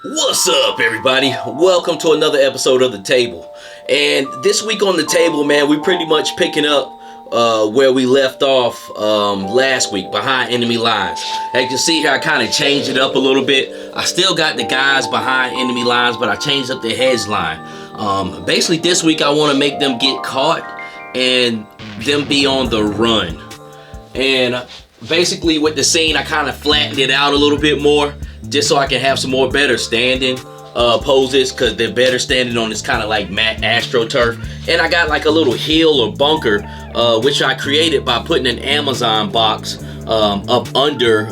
What's up, everybody? Welcome to another episode of The Table. And this week on The Table, man, we pretty much picking up where we left off last week, behind enemy lines. As you can see here, I kind of changed it up a little bit. I still got the guys behind enemy lines, but I changed up the heads line. Basically, this week I want to make them get caught and them be on the run. And basically with the scene, I kind of flattened it out a little bit more, just so I can have some more better standing poses, because they're better standing on this kind of like matte AstroTurf. And I got like a little hill or bunker, which I created by putting an Amazon box up under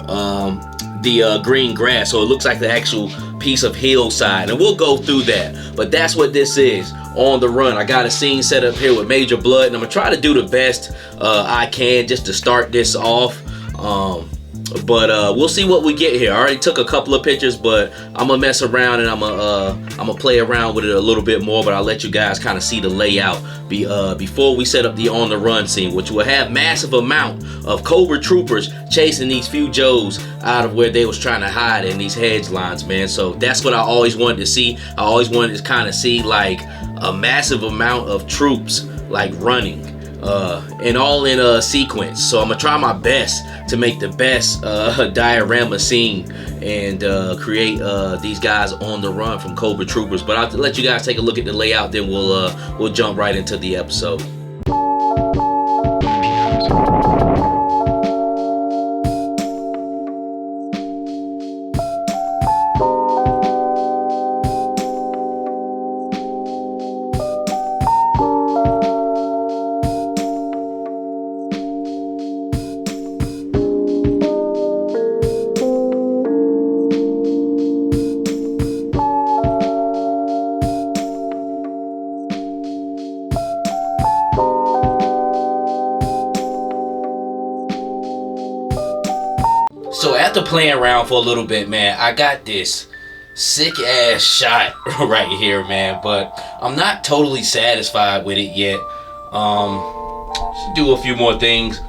the green grass, so it looks like the actual piece of hillside. And we'll go through that, but that's what this is, on the run. I got a scene set up here with Major Blood, and I'm gonna try to do the best I can just to start this off. But we'll see what we get here. I already took a couple of pictures, but I'm gonna mess around and I'm gonna play around with it a little bit more. But I'll let you guys kind of see the layout before we set up the on the run scene, which will have massive amount of Cobra troopers chasing these few Joes out of where they was trying to hide in these hedge lines, man. So that's what I always wanted to see. I always wanted to kind of see like a massive amount of troops like running. And all in a sequence. So I'm gonna try my best to make the best diorama scene and create these guys on the run from Cobra troopers. But I'll let you guys take a look at the layout, then we'll jump right into the episode. So after playing around for a little bit, man, I got this sick ass shot right here, man, but I'm not totally satisfied with it yet. Should do a few more things.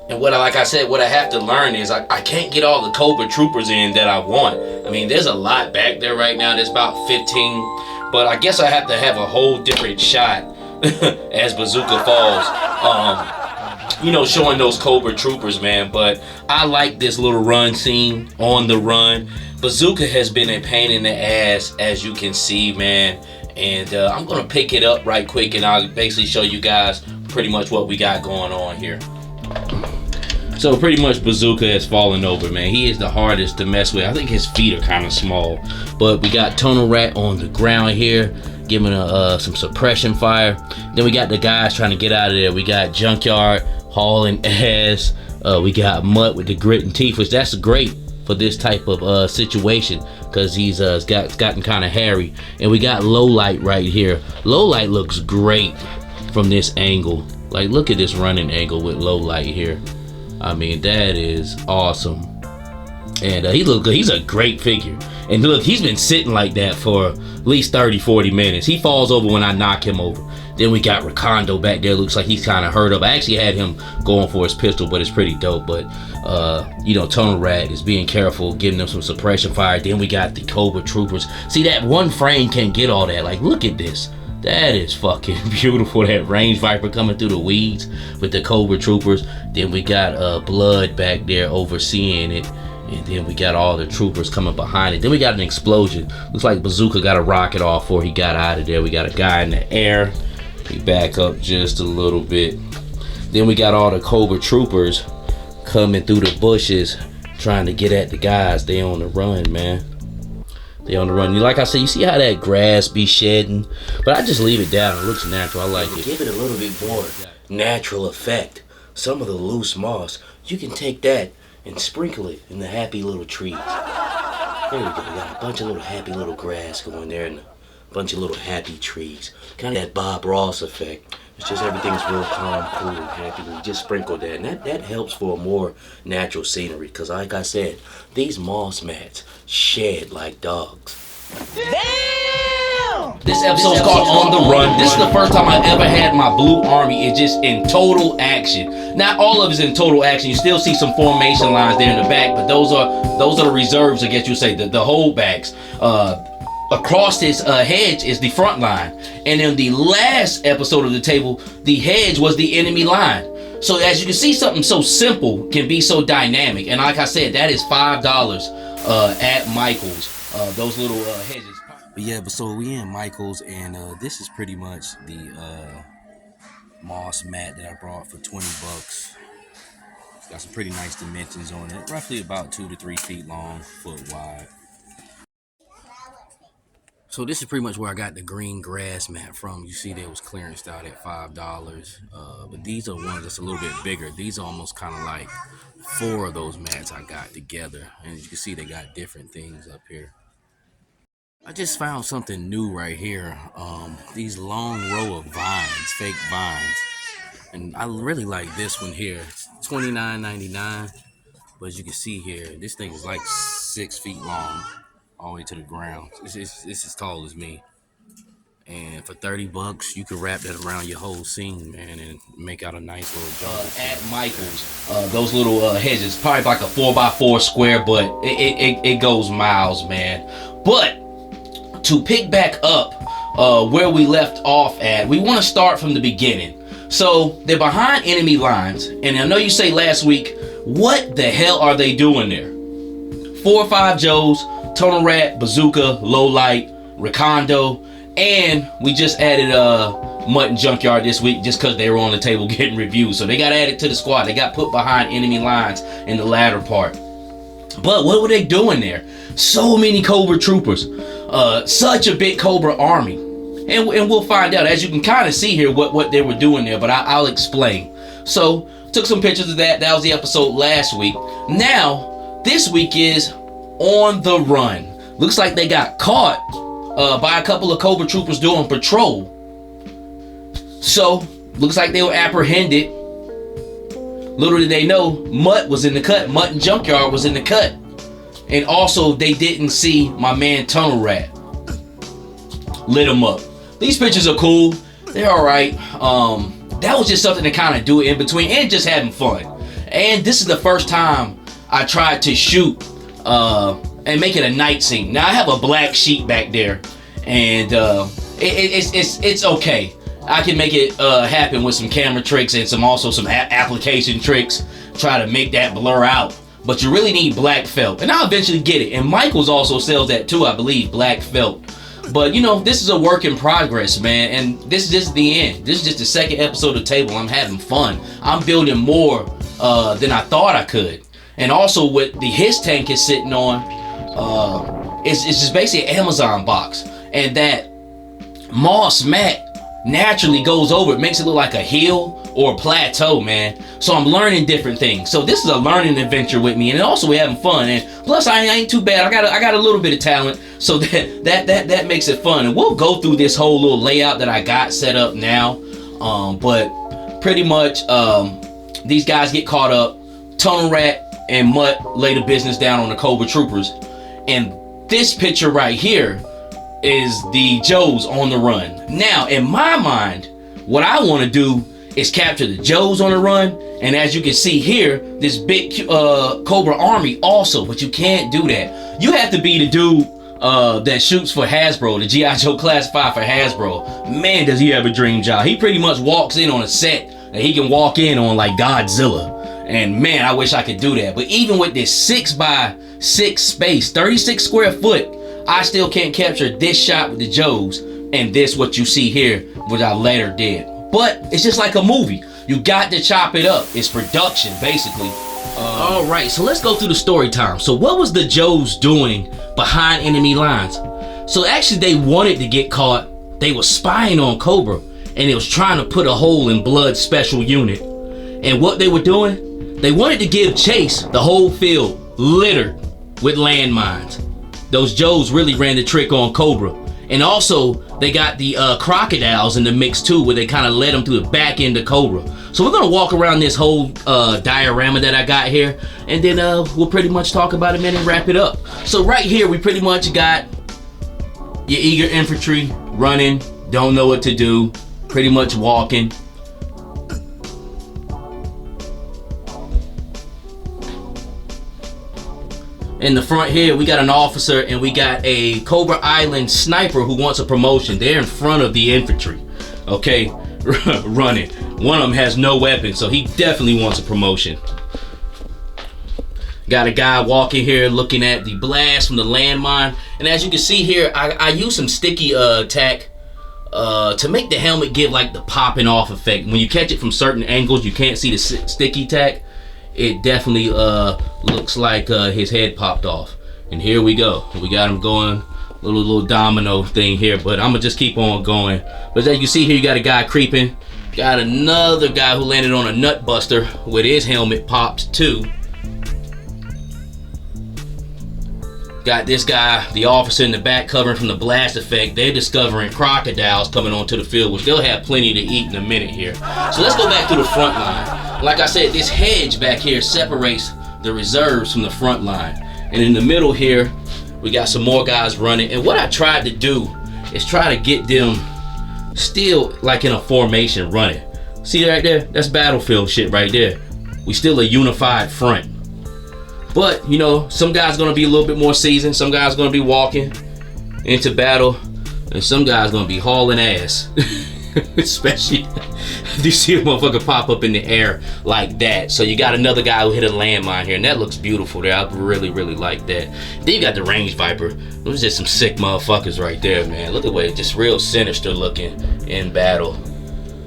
And like I said, what I have to learn is I can't get all the Cobra troopers in that I want. I mean, there's a lot back there right now. There's about 15, but I guess I have to have a whole different shot as Bazooka falls. You know, showing those Cobra troopers, man. But I like this little run scene, on the run. Bazooka has been a pain in the ass, as you can see, man. And I'm gonna pick it up right quick, and I'll basically show you guys pretty much what we got going on here. So pretty much Bazooka has fallen over, man. He is the hardest to mess with. I think his feet are kind of small. But we got Tunnel Rat on the ground here, giving some suppression fire. Then we got the guys trying to get out of there. We got Junkyard hauling ass. We got Mutt with the grit and teeth, which that's great for this type of situation, because he's gotten kind of hairy. And we got Low Light right here. Low Light looks great from this angle. Like, look at this running angle with Low Light here. I mean, that is awesome. And he's a great figure. And look, he's been sitting like that for at least 30-40 minutes. He falls over when I knock him over. Then we got Recondo back there. Looks like he's kind of hurt up. I actually had him going for his pistol, but it's pretty dope. But, you know, Tunnel Rat is being careful, giving them some suppression fire. Then we got the Cobra troopers. See, that one frame can't get all that. Like, look at this. That is fucking beautiful. That range viper coming through the weeds with the Cobra troopers. Then we got Blood back there overseeing it. And then we got all the troopers coming behind it. Then we got an explosion. Looks like Bazooka got a rocket off before he got out of there. We got a guy in the air. We back up just a little bit. Then we got all the Cobra troopers coming through the bushes, trying to get at the guys. They on the run, man. They on the run. Like I said, you see how that grass be shedding? But I just leave it down. It looks natural. I like it. Give it a little bit more natural effect. Some of the loose moss, you can take that and sprinkle it in the happy little trees. There we go. We got a bunch of little happy little grass going there and a bunch of little happy trees. Kind of that Bob Ross effect. It's just everything's real calm, cool, and happy. We just sprinkled that, and that helps for a more natural scenery. Because like I said, these moss mats shed like dogs. Damn! This episode's called On the Run. This is the first time I ever had my blue army is just in total action. Not all of it's in total action. You still see some formation lines there in the back, but those are the reserves, I guess you say, the holdbacks. Across this hedge is the front line. And in the last episode of the table, the hedge was the enemy line. So as you can see, something so simple can be so dynamic. And like I said, that is $5 at Michael's. Those little hedges. But yeah, so we in Michael's, and this is pretty much the moss mat that I brought for 20 bucks. It's got some pretty nice dimensions on it. Roughly about 2 to 3 feet long, foot wide. So this is pretty much where I got the green grass mat from. You see that was clearanced out at $5. But these are ones that's a little bit bigger. These are almost kind of like 4 of those mats I got together. And as you can see, they got different things up here. I just found something new right here. These long row of vines, fake vines. And I really like this one here. It's $29.99. But as you can see here, this thing is like 6 feet long, all the way to the ground. It's as tall as me. And for 30 bucks, you could wrap that around your whole scene, man, and make out a nice little jungle. At Michael's, those little hedges, probably like a 4x4 square, but it goes miles, man. But to pick back up where we left off at, we want to start from the beginning. So they're behind enemy lines, and I know you say last week, what the hell are they doing there? 4 or 5 Joes, Tunnel Rat, Bazooka, Low Light, Recondo, and we just added Mutton Junkyard this week just because they were on the table getting reviews. So they got added to the squad. They got put behind enemy lines in the latter part. But what were they doing there? So many Cobra troopers. Such a big Cobra army. And we'll find out. As you can kind of see here what they were doing there, but I'll explain. So, took some pictures of that. That was the episode last week. Now, this week is On the Run. Looks like they got caught by a couple of Cobra troopers doing patrol. So, looks like they were apprehended. Little did they know, Mutt was in the cut. Mutton Junkyard was in the cut. And also, they didn't see my man Tunnel Rat. Lit him up. These pictures are cool. They're alright. That was just something to kind of do in between and just having fun. And this is the first time I tried to shoot and make it a night scene. Now, I have a black sheet back there. And it's okay. I can make it happen with some camera tricks and some application tricks. Try to make that blur out. But you really need black felt. And I'll eventually get it. And Michael's also sells that too, I believe, black felt. But, you know, this is a work in progress, man. And this is just the end. This is just the second episode of Table. I'm having fun. I'm building more than I thought I could. And also what the Hiss tank is sitting on, it's just basically an Amazon box. And that moss mat naturally goes over it, makes it look like a hill or a plateau, man. So I'm learning different things. So this is a learning adventure with me, and also we're having fun. And plus, I ain't too bad. I got a little bit of talent, so that makes it fun. And we'll go through this whole little layout that I got set up now. But pretty much, these guys get caught up. Tunnel Rat and Mutt lay the business down on the Cobra troopers, and this picture right here is the Joes on the run. Now, in my mind, what I want to do is capture the Joes on the run, and as you can see here, this big Cobra army also, but you can't do that. You have to be the dude that shoots for Hasbro, the Gijoe Classified for Hasbro. Man, does he have a dream job. He pretty much walks in on a set that he can walk in on like Godzilla. And man, I wish I could do that. But even with this 6x6 space, 36 square foot, I still can't capture this shot with the Joes and this what you see here, which I later did. But it's just like a movie. You got to chop it up. It's production, basically. All right, so let's go through the story time. So what was the Joes doing behind enemy lines? So actually, they wanted to get caught. They were spying on Cobra, and they was trying to put a hole in Blood's special unit. And what they were doing, they wanted to give chase. The whole field littered with landmines. Those Joes really ran the trick on Cobra. And also, they got the crocodiles in the mix too, where they kind of led them through the back end of Cobra. So we're gonna walk around this whole diorama that I got here, and then we'll pretty much talk about it and wrap it up. So right here, we pretty much got your eager infantry, running, don't know what to do, pretty much walking. In the front here, we got an officer and we got a Cobra Island sniper who wants a promotion. They're in front of the infantry, okay, running. One of them has no weapon, so he definitely wants a promotion. Got a guy walking here looking at the blast from the landmine. And as you can see here, I use some sticky tack to make the helmet give like the popping off effect. When you catch it from certain angles, you can't see the sticky tack. It definitely looks like his head popped off. And here we go. We got him going, little domino thing here, but I'm gonna just keep on going. But as you see here, you got a guy creeping. Got another guy who landed on a nut buster with his helmet popped too. Got this guy, the officer in the back, covering from the blast effect. They're discovering crocodiles coming onto the field, which they'll have plenty to eat in a minute here. So let's go back to the front line. Like I said, this hedge back here separates the reserves from the front line. And in the middle here, we got some more guys running. And what I tried to do is try to get them still like in a formation running. See right there? That's battlefield shit right there. We still a unified front. But, you know, some guys gonna be a little bit more seasoned. Some guys gonna be walking into battle. And some guys gonna be hauling ass. Especially if you see a motherfucker pop up in the air like that. So you got another guy who hit a landmine here. And that looks beautiful there. I really, really like that. Then you got the range viper. Those just some sick motherfuckers right there, man. Look at the way it's just real sinister looking in battle.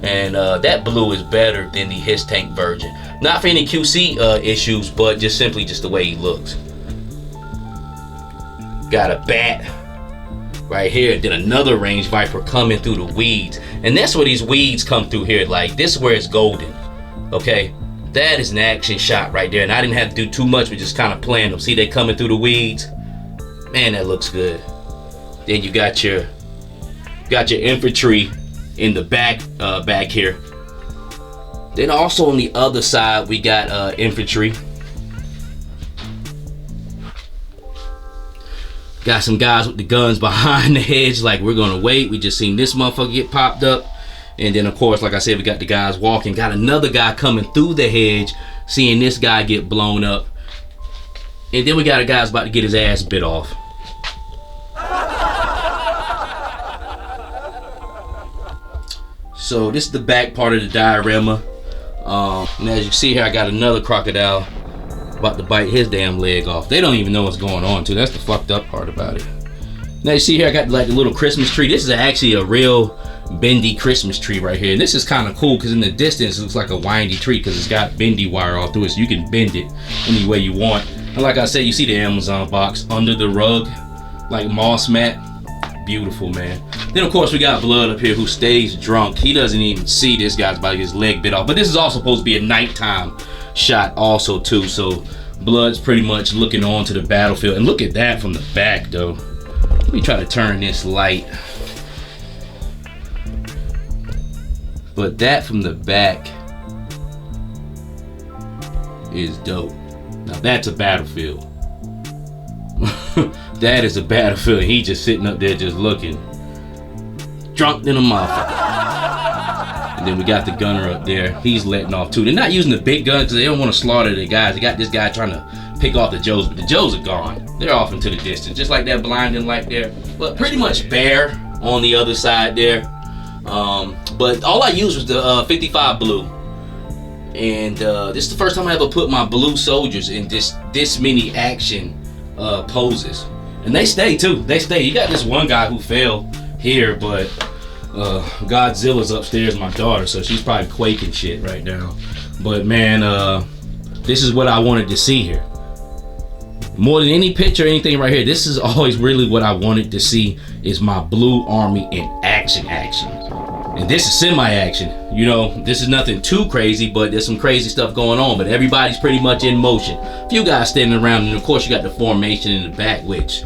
And that blue is better than the his tank version. Not for any QC issues, but just simply just the way he looks. Got a bat right here. Then another range viper coming through the weeds. And that's where these weeds come through here. Like, this is where it's golden. Okay? That is an action shot right there. And I didn't have to do too much, but just kind of playing them. See, they coming through the weeds. Man, that looks good. Then you got your infantry in the back here. Then also on the other side, we got infantry. Got some guys with the guns behind the hedge, like we're gonna wait. We just seen this motherfucker get popped up. And then of course, like I said, we got the guys walking. Got another guy coming through the hedge, seeing this guy get blown up. And then we got a guy who's about to get his ass bit off. So this is the back part of the diorama. And as you see here, I got another crocodile about to bite his damn leg off. They don't even know what's going on too. That's the fucked up part about it. Now you see here, I got like the little Christmas tree. This is actually a real bendy Christmas tree right here. And this is kind of cool because in the distance, it looks like a windy tree because it's got bendy wire all through it. So you can bend it any way you want. And like I said, you see the Amazon box under the rug, like moss mat. Beautiful, man. Then of course we got Blood up here who stays drunk. He doesn't even see this guy's about to get his leg bit off. But this is also supposed to be a nighttime shot also too. So Blood's pretty much looking on to the battlefield. And look at that from the back though. Let me try to turn this light. But that from the back is dope. Now that's a battlefield. That is a battlefield. He just sitting up there just looking drunk than a motherfucker. And then we got the gunner up there. He's letting off too. They're not using the big gun because they don't want to slaughter the guys. They got this guy trying to pick off the Joes, but the Joes are gone. They're off into the distance, just like that blinding light there. But pretty much bare on the other side there. But all I used was the 55 blue. And this is the first time I ever put my blue soldiers in this many action poses. And they stay too. They stay. You got this one guy who fell here, but Godzilla's upstairs, my daughter, so she's probably quaking shit right now. But man, this is what I wanted to see here. More than any picture or anything right here, this is always really what I wanted to see, is my blue army in action. And this is semi-action. You know, this is nothing too crazy, but there's some crazy stuff going on. But everybody's pretty much in motion. A few guys standing around, and of course you got the formation in the back, which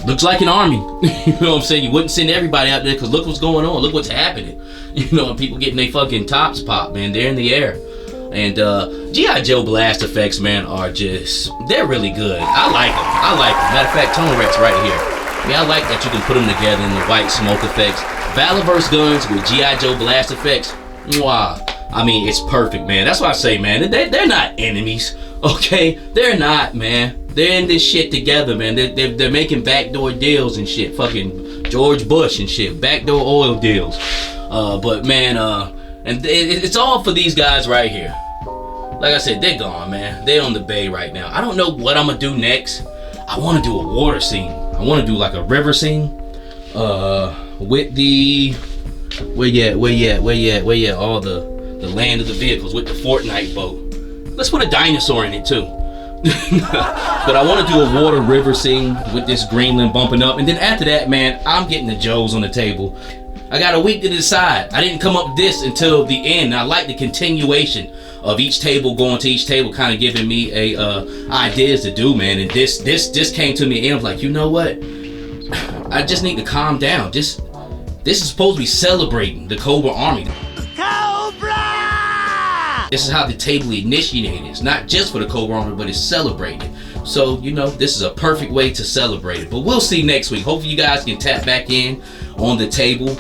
looks like an army. You know what I'm saying? You wouldn't send everybody out there because look what's going on. Look what's happening. You know, people getting their fucking tops popped, man. They're in the air. And Gijoe blast effects, man, are just, they're really good. I like them. Matter of fact, tone wrecks right here. I mean, I like that you can put them together in the white smoke effects. Valiverse guns with G.I. Joe blast effects. Mwah. I mean, it's perfect, man. That's why I say, man, they're not enemies, okay? They're not, man. They're in this shit together, man. They're making backdoor deals and shit. Fucking George Bush and shit. Backdoor oil deals. But, man, and it's all for these guys right here. Like I said, they're gone, man. They're on the bay right now. I don't know what I'm gonna do next. I want to do a water scene. I want to do like a river scene. With the... Where you at? All the land of the vehicles with the Fortnite boat. Let's put a dinosaur in it too. But I want to do a water river scene with this Greenland bumping up, and then after that, man, I'm getting the Joes on the table. I got a week to decide. I didn't come up with this until the end. I like the continuation of each table, going to each table, kind of giving me ideas to do, man. And this came to me, and I was like, you know what? I just need to calm down. This is supposed to be celebrating the Cobra Army. This is how the table initiated. It's not just for the Cobra Army, but it's celebrated. So, you know, this is a perfect way to celebrate it. But we'll see next week. Hopefully you guys can tap back in on the table.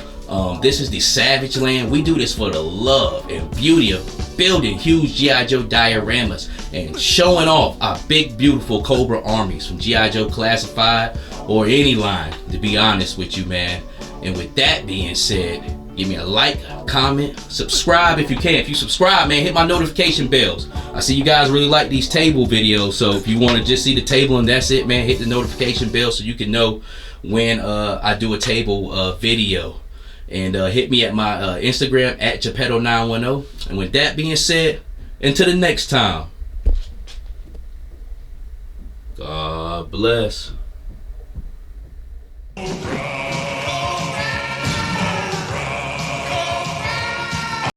This is the Savage Land. We do this for the love and beauty of building huge G.I. Joe dioramas and showing off our big, beautiful Cobra armies from G.I. Joe Classified or any line, to be honest with you, man. And with that being said, give me a like, comment, subscribe if you can. If you subscribe, man, hit my notification bells. I see you guys really like these table videos, so if you want to just see the table and that's it, man, hit the notification bell so you can know when I do a table video. And hit me at my Instagram at Geppetto910. And with that being said, until the next time, God bless.